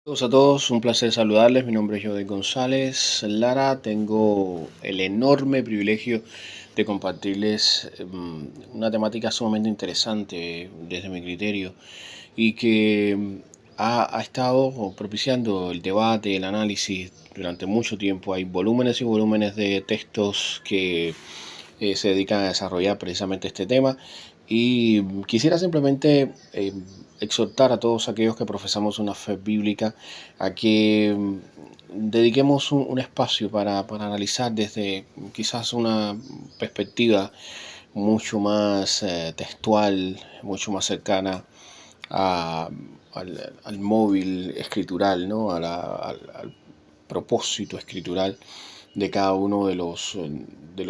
Saludos a todos, un placer saludarles. Mi nombre es Joel González Lara. Tengo el enorme privilegio de compartirles una temática sumamente interesante desde mi criterio y que ha estado propiciando el debate, el análisis durante mucho tiempo. Hay volúmenes y volúmenes de textos que se dedican a desarrollar precisamente este tema y quisiera simplemente exhortar a todos aquellos que profesamos una fe bíblica a que dediquemos un espacio para analizar desde quizás una perspectiva mucho más textual, mucho más cercana a, al móvil escritural, ¿no? Al propósito escritural de cada uno de los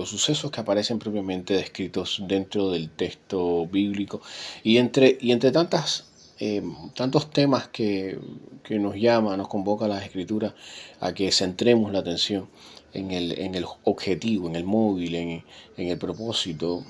sucesos que aparecen propiamente descritos dentro del texto bíblico y entre tantos temas que nos llama, nos convoca la Escritura a que centremos la atención en el objetivo, en el móvil, en el propósito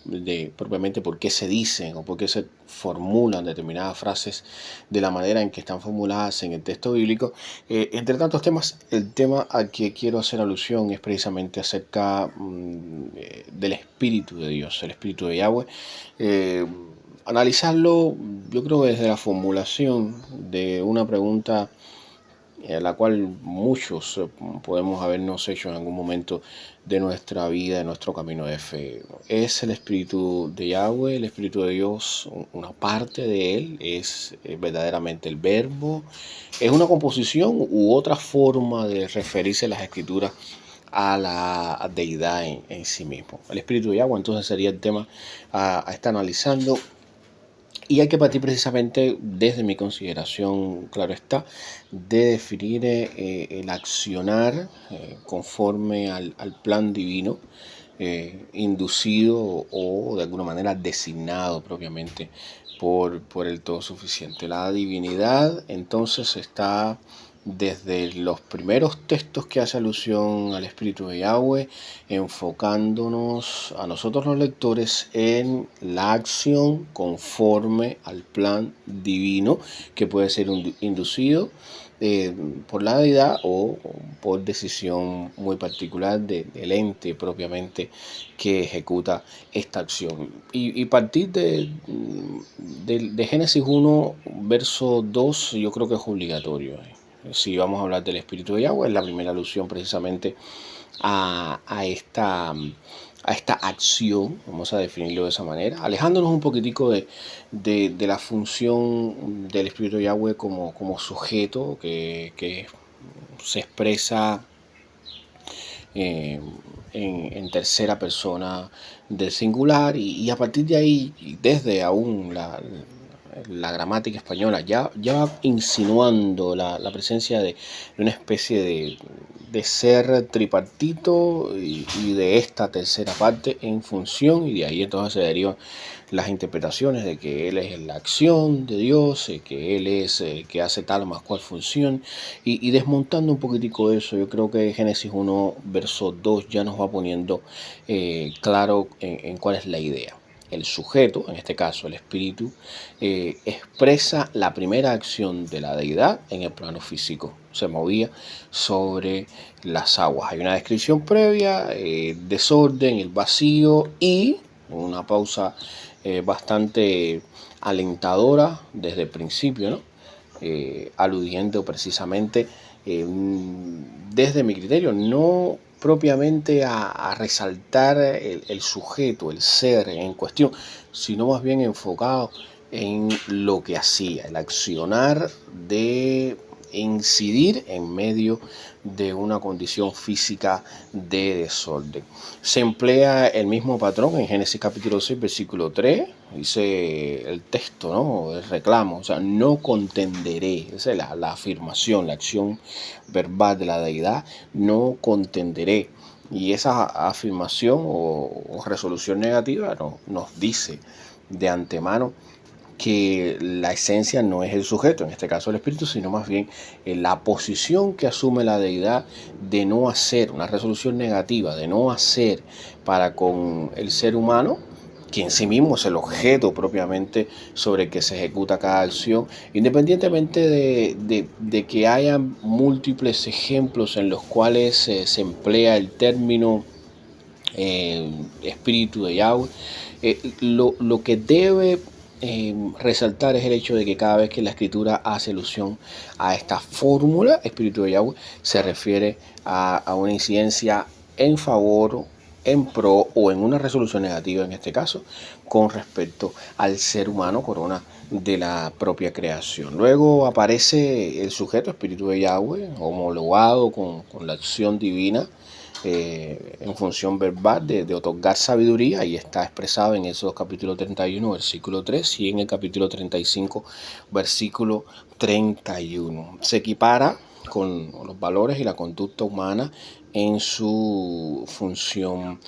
de propiamente por qué se dicen o por qué se formulan determinadas frases de la manera en que están formuladas en el texto bíblico. Entre tantos temas, el tema al que quiero hacer alusión es precisamente acerca del Espíritu de Dios, el Espíritu de Yahweh. Analizarlo, yo creo, desde la formulación de una pregunta la cual muchos podemos habernos hecho en algún momento de nuestra vida, de nuestro camino de fe. ¿Es el Espíritu de Yahweh, el Espíritu de Dios, una parte de Él? ¿Es verdaderamente el Verbo? ¿Es una composición u otra forma de referirse a las Escrituras a la deidad en sí mismo? El Espíritu de Yahweh entonces sería el tema a estar analizando. Y hay que partir precisamente desde mi consideración, claro está, de definir el accionar conforme al plan divino, inducido o de alguna manera designado propiamente por el todo suficiente. La divinidad entonces está desde los primeros textos que hace alusión al Espíritu de Yahweh, enfocándonos a nosotros los lectores en la acción conforme al plan divino que puede ser inducido por la deidad o por decisión muy particular del ente propiamente que ejecuta esta acción. Y partir de Génesis 1, verso 2, yo creo que es obligatorio. Si vamos a hablar del Espíritu de Yahweh, es la primera alusión precisamente a esta acción, vamos a definirlo de esa manera, alejándonos un poquitico de la función del Espíritu de Yahweh como sujeto que se expresa en tercera persona del singular y a partir de ahí, desde aún la gramática española ya va insinuando la presencia de una especie de ser tripartito y de esta tercera parte en función, y de ahí entonces se derivan las interpretaciones de que Él es la acción de Dios, que Él es el que hace tal o más cual función, y desmontando un poquitico eso, yo creo que Génesis 1, verso 2 ya nos va poniendo claro en cuál es la idea. El sujeto, en este caso el espíritu, expresa la primera acción de la deidad en el plano físico. Se movía sobre las aguas. Hay una descripción previa, desorden, el vacío y una pausa bastante alentadora desde el principio, ¿no? Aludiendo precisamente desde mi criterio, no propiamente a resaltar el sujeto, el ser en cuestión, sino más bien enfocado en lo que hacía, el accionar de incidir en medio de una condición física de desorden. Se emplea el mismo patrón en Génesis capítulo 6, versículo 3, dice el texto, ¿no? El reclamo, o sea, no contenderé, esa es la afirmación, la acción verbal de la deidad, no contenderé. Y esa afirmación o resolución negativa nos dice de antemano que la esencia no es el sujeto, en este caso el espíritu, sino más bien la posición que asume la deidad de no hacer, una resolución negativa, de no hacer para con el ser humano que en sí mismo es el objeto propiamente sobre el que se ejecuta cada acción, independientemente de que haya múltiples ejemplos en los cuales se emplea el término espíritu de Yahweh. Lo que debe resaltar es el hecho de que cada vez que la escritura hace alusión a esta fórmula, espíritu de Yahweh, se refiere a una incidencia en favor, en pro o en una resolución negativa en este caso, con respecto al ser humano, corona de la propia creación. Luego aparece el sujeto, espíritu de Yahweh, homologado con la acción divina, en función verbal de otorgar sabiduría, y está expresado en Éxodo capítulo 31, versículo 3, y en el capítulo 35, versículo 31. Se equipara con los valores y la conducta humana en su función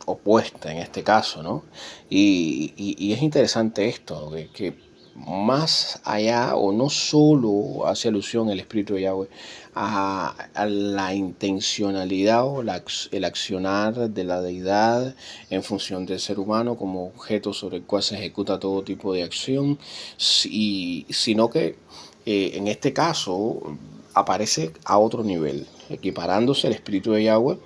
opuesta en este caso, ¿no? Y es interesante esto, que más allá o no solo hace alusión el Espíritu de Yahweh a la intencionalidad o el accionar de la deidad en función del ser humano como objeto sobre el cual se ejecuta todo tipo de acción, sino que en este caso aparece a otro nivel, equiparándose el Espíritu de Yahweh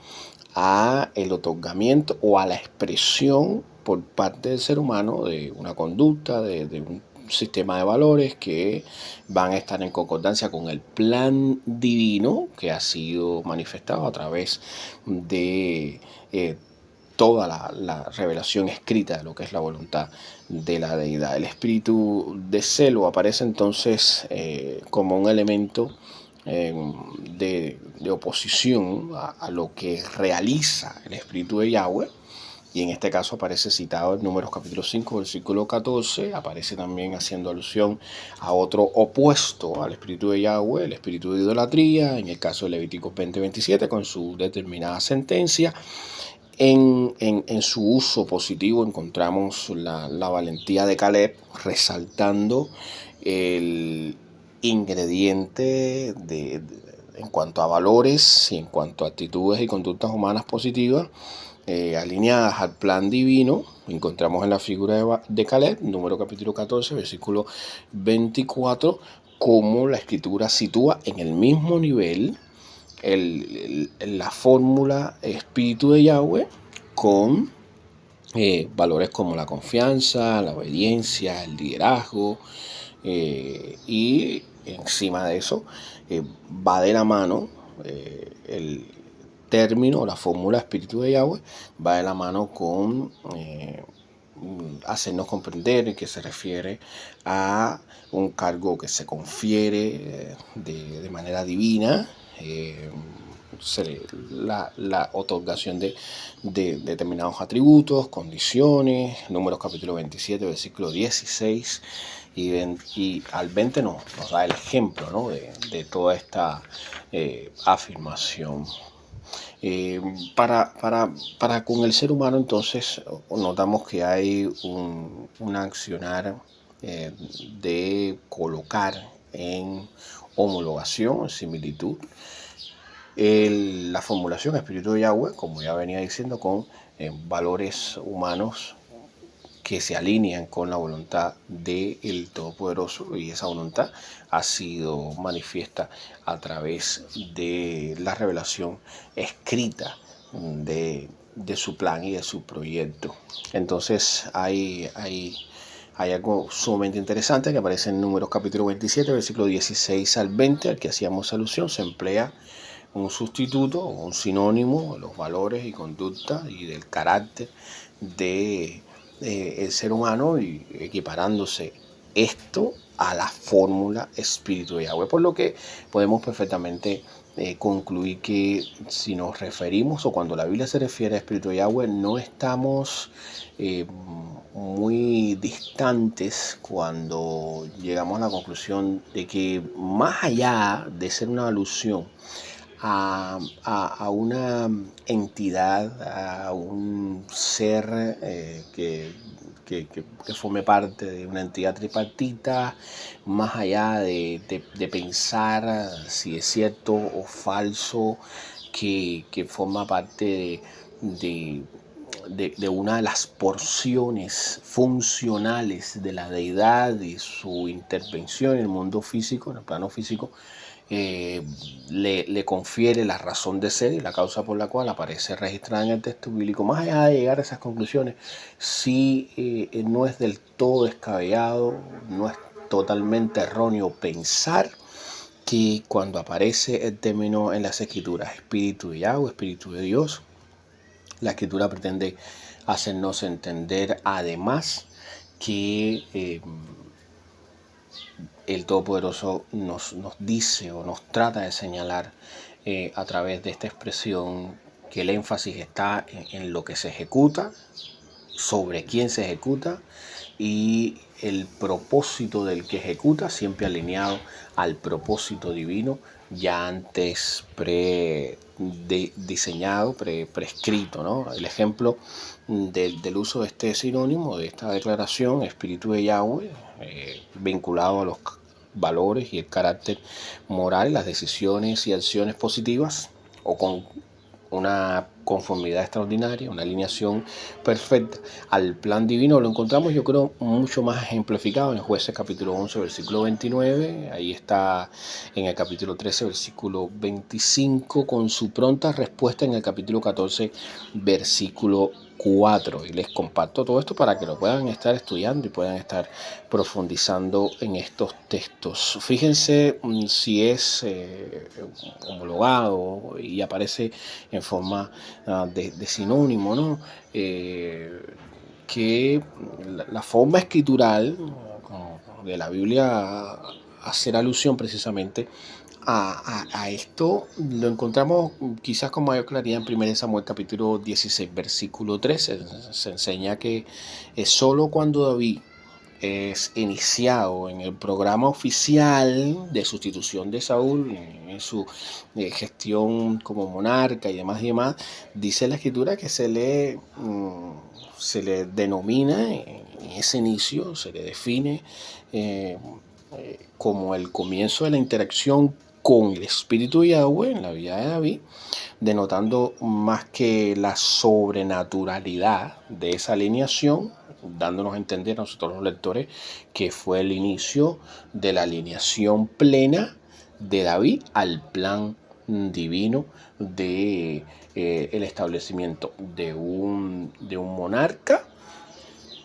a el otorgamiento o a la expresión por parte del ser humano de una conducta, de un sistema de valores que van a estar en concordancia con el plan divino que ha sido manifestado a través de toda la revelación escrita de lo que es la voluntad de la deidad. El espíritu de celo aparece entonces como un elemento de oposición a lo que realiza el espíritu de Yahweh, y en este caso aparece citado en Números capítulo 5, versículo 14, aparece también haciendo alusión a otro opuesto al espíritu de Yahweh, el espíritu de idolatría, en el caso de Levíticos 20:27, con su determinada sentencia. En su uso positivo encontramos la valentía de Caleb, resaltando el ingrediente en cuanto a valores y en cuanto a actitudes y conductas humanas positivas alineadas al plan divino. Encontramos en la figura de Caleb, número capítulo 14, versículo 24, cómo la escritura sitúa en el mismo nivel la fórmula espíritu de Yahweh con valores como la confianza, la obediencia, el liderazgo, y encima de eso va de la mano el término, la fórmula espíritu de Yahweh, va de la mano con hacernos comprender que se refiere a un cargo que se confiere de manera divina, la otorgación de determinados atributos, condiciones. Números capítulo 27, versículo 16 y al 20 nos da el ejemplo, ¿no? de toda esta afirmación. Para con el ser humano entonces notamos que hay un accionar de colocar en homologación, en similitud, la formulación espíritu de Yahweh, como ya venía diciendo, con valores humanos que se alinean con la voluntad del Todopoderoso, y esa voluntad ha sido manifiesta a través de la revelación escrita de su plan y de su proyecto. Entonces hay algo sumamente interesante que aparece en Números capítulo 27, versículo 16 al 20, al que hacíamos alusión. Se emplea un sustituto o un sinónimo de los valores y conductas y del carácter de el ser humano, y equiparándose esto a la fórmula espíritu de Yahweh, por lo que podemos perfectamente concluir que si nos referimos o cuando la Biblia se refiere a espíritu de Yahweh, no estamos muy distantes cuando llegamos a la conclusión de que más allá de ser una alusión a una entidad, a un ser que forme parte de una entidad tripartita, más allá de pensar si es cierto o falso que forma parte de de una de las porciones funcionales de la deidad y su intervención en el mundo físico, en el plano físico, le confiere la razón de ser y la causa por la cual aparece registrada en el texto bíblico. Más allá de llegar a esas conclusiones, sí no es del todo descabellado, no es totalmente erróneo pensar que cuando aparece el término en las escrituras, espíritu de Yahweh, espíritu de Dios, la escritura pretende hacernos entender además que el Todopoderoso nos dice o nos trata de señalar a través de esta expresión que el énfasis está en lo que se ejecuta, sobre quién se ejecuta y el propósito del que ejecuta, siempre alineado al propósito divino ya antes diseñado, prescrito, ¿no? El ejemplo del uso de este sinónimo, de esta declaración, espíritu de Yahweh, vinculado a los valores y el carácter moral, las decisiones y acciones positivas o con una conformidad extraordinaria, una alineación perfecta al plan divino, lo encontramos yo creo mucho más ejemplificado en Jueces capítulo 11 versículo 29, ahí está en el capítulo 13 versículo 25 con su pronta respuesta en el capítulo 14 versículo 4, y les comparto todo esto para que lo puedan estar estudiando y puedan estar profundizando en estos textos. Fíjense si es homologado y aparece en forma de sinónimo, ¿no? Que la forma escritural de la Biblia hacer alusión precisamente a esto lo encontramos quizás con mayor claridad en 1 Samuel capítulo 16 versículo 13. Se enseña que es solo cuando David es iniciado en el programa oficial de sustitución de Saúl, en su gestión como monarca y demás, dice la escritura que se le denomina en ese inicio, se le define como el comienzo de la interacción con el Espíritu de Yahweh en la vida de David, denotando más que la sobrenaturalidad de esa alineación, dándonos a entender a nosotros los lectores que fue el inicio de la alineación plena de David al plan divino de el establecimiento de un monarca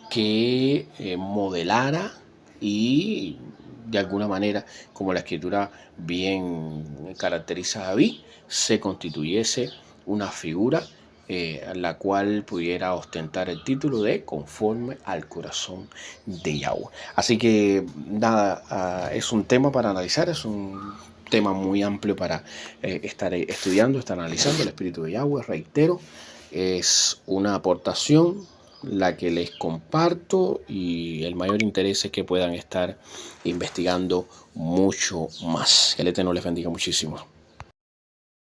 que modelara y de alguna manera, como la escritura bien caracteriza a David, se constituyese una figura la cual pudiera ostentar el título de conforme al corazón de Yahweh. Así que nada, es un tema para analizar, es un tema muy amplio para estar estudiando, estar analizando el espíritu de Yahweh. Reitero, es una aportación la que les comparto y el mayor interés es que puedan estar investigando mucho más. Que el Eterno les bendiga muchísimo.